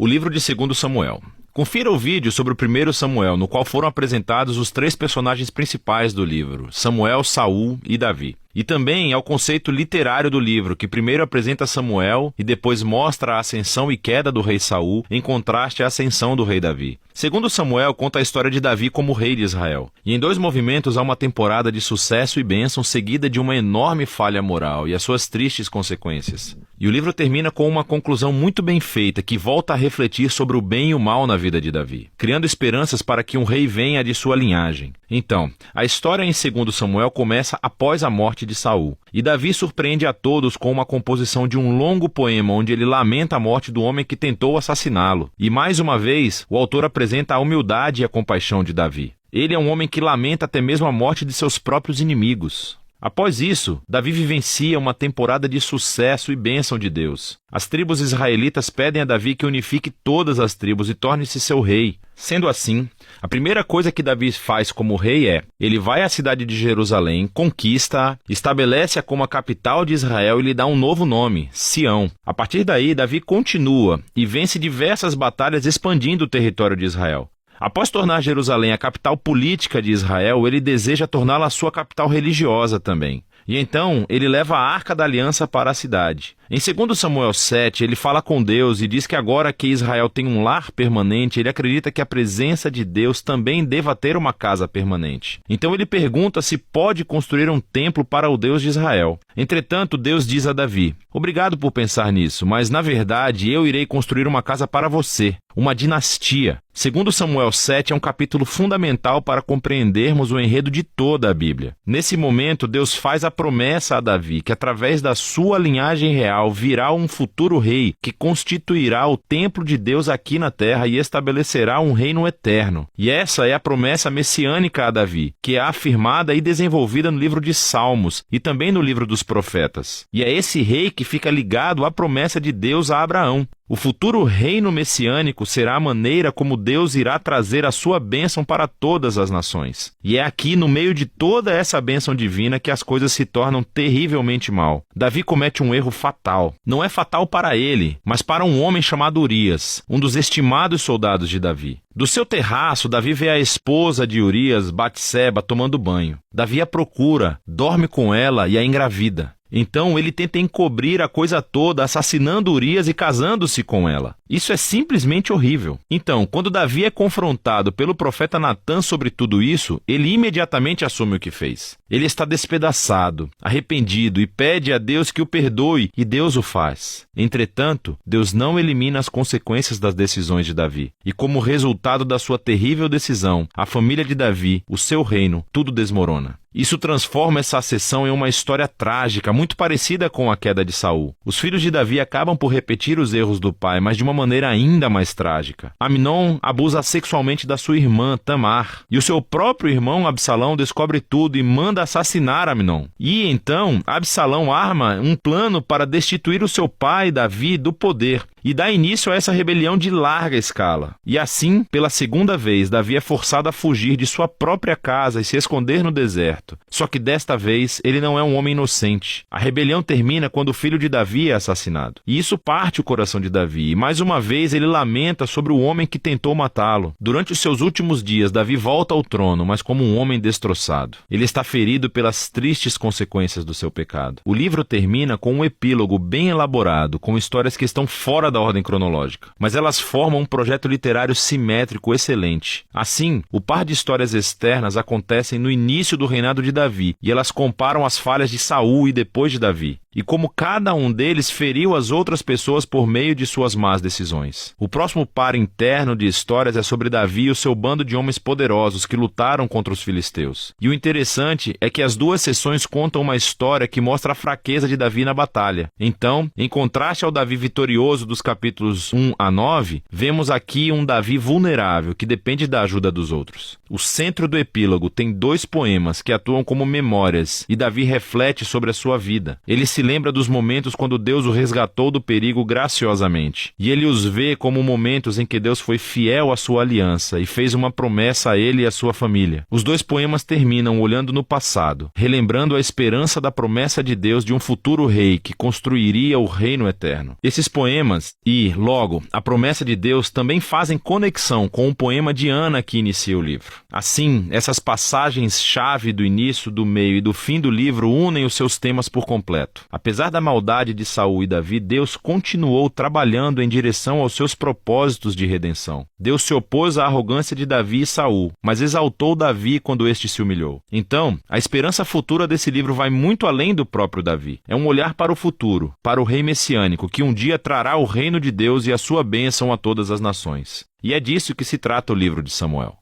O livro de 2 Samuel. Confira o vídeo sobre o 1 Samuel, no qual foram apresentados os 3 personagens principais do livro, Samuel, Saul e Davi. E também ao conceito literário do livro, que primeiro apresenta Samuel e depois mostra a ascensão e queda do rei Saul, em contraste à ascensão do rei Davi. 2 Samuel conta a história de Davi como rei de Israel. E em 2 movimentos há uma temporada de sucesso e bênção seguida de uma enorme falha moral e as suas tristes consequências. E o livro termina com uma conclusão muito bem feita, que volta a refletir sobre o bem e o mal na vida de Davi, criando esperanças para que um rei venha de sua linhagem. Então, a história em 2 Samuel começa após a morte de Saul, e Davi surpreende a todos com uma composição de um longo poema onde ele lamenta a morte do homem que tentou assassiná-lo. E mais uma vez, o autor apresenta a humildade e a compaixão de Davi. Ele é um homem que lamenta até mesmo a morte de seus próprios inimigos. Após isso, Davi vivencia uma temporada de sucesso e bênção de Deus. As tribos israelitas pedem a Davi que unifique todas as tribos e torne-se seu rei. Sendo assim, a primeira coisa que Davi faz como rei é: ele vai à cidade de Jerusalém, conquista-a, estabelece-a como a capital de Israel e lhe dá um novo nome, Sião. A partir daí, Davi continua e vence diversas batalhas expandindo o território de Israel. Após tornar Jerusalém a capital política de Israel, ele deseja torná-la a sua capital religiosa também. E então, ele leva a Arca da Aliança para a cidade. Em 2 Samuel 7, ele fala com Deus e diz que agora que Israel tem um lar permanente, ele acredita que a presença de Deus também deva ter uma casa permanente. Então ele pergunta se pode construir um templo para o Deus de Israel. Entretanto, Deus diz a Davi: "Obrigado por pensar nisso, mas na verdade eu irei construir uma casa para você, uma dinastia." 2 Samuel 7 é um capítulo fundamental para compreendermos o enredo de toda a Bíblia. Nesse momento, Deus faz a promessa a Davi que através da sua linhagem real virá um futuro rei que constituirá o templo de Deus aqui na terra e estabelecerá um reino eterno. E essa é a promessa messiânica a Davi, que é afirmada e desenvolvida no livro de Salmos e também no livro dos profetas. E é esse rei que fica ligado à promessa de Deus a Abraão. O futuro reino messiânico será a maneira como Deus irá trazer a sua bênção para todas as nações. E é aqui, no meio de toda essa bênção divina, que as coisas se tornam terrivelmente mal. Davi comete um erro fatal. Não é fatal para ele, mas para um homem chamado Urias, um dos estimados soldados de Davi. Do seu terraço, Davi vê a esposa de Urias, Batseba, tomando banho. Davi a procura, dorme com ela e a engravida. Então ele tenta encobrir a coisa toda, assassinando Urias e casando-se com ela. Isso é simplesmente horrível. Então, quando Davi é confrontado pelo profeta Natã sobre tudo isso, ele imediatamente assume o que fez. Ele está despedaçado, arrependido e pede a Deus que o perdoe, e Deus o faz. Entretanto, Deus não elimina as consequências das decisões de Davi. E como resultado da sua terrível decisão, a família de Davi, o seu reino, tudo desmorona. Isso transforma essa sessão em uma história trágica, muito parecida com a queda de Saul. Os filhos de Davi acabam por repetir os erros do pai, mas de uma maneira ainda mais trágica. Amnon abusa sexualmente da sua irmã, Tamar, e o seu próprio irmão, Absalão, descobre tudo e manda assassinar Amnon. E então, Absalão arma um plano para destituir o seu pai, Davi, do poder, e dá início a essa rebelião de larga escala. E assim, pela segunda vez, Davi é forçado a fugir de sua própria casa e se esconder no deserto. Só que desta vez, ele não é um homem inocente. A rebelião termina quando o filho de Davi é assassinado. E isso parte o coração de Davi, e mais uma vez ele lamenta sobre o homem que tentou matá-lo. Durante os seus últimos dias, Davi volta ao trono, mas como um homem destroçado. Ele está ferido pelas tristes consequências do seu pecado. O livro termina com um epílogo bem elaborado, com histórias que estão fora da ordem cronológica, mas elas formam um projeto literário simétrico excelente. Assim, o par de histórias externas acontecem no início do reinado de Davi, e elas comparam as falhas de Saul e depois de Davi, e como cada um deles feriu as outras pessoas por meio de suas más decisões. O próximo par interno de histórias é sobre Davi e o seu bando de homens poderosos que lutaram contra os filisteus. E o interessante é que as duas sessões contam uma história que mostra a fraqueza de Davi na batalha. Então, em contraste ao Davi vitorioso dos capítulos 1 a 9, vemos aqui um Davi vulnerável que depende da ajuda dos outros. O centro do epílogo tem 2 poemas que atuam como memórias e Davi reflete sobre a sua vida. Ele se lembra dos momentos quando Deus o resgatou do perigo graciosamente. E ele os vê como momentos em que Deus foi fiel à sua aliança e fez uma promessa a ele e à sua família. Os 2 poemas terminam olhando no passado, relembrando a esperança da promessa de Deus de um futuro rei que construiria o reino eterno. Esses poemas e, logo, a promessa de Deus também fazem conexão com o poema de Ana que inicia o livro. Assim, essas passagens-chave do início, do meio e do fim do livro unem os seus temas por completo. Apesar da maldade de Saul e Davi, Deus continuou trabalhando em direção aos seus propósitos de redenção. Deus se opôs à arrogância de Davi e Saul, mas exaltou Davi quando este se humilhou. Então, a esperança futura desse livro vai muito além do próprio Davi. É um olhar para o futuro, para o rei messiânico, que um dia trará o reino de Deus e a sua bênção a todas as nações. E é disso que se trata o livro de Samuel.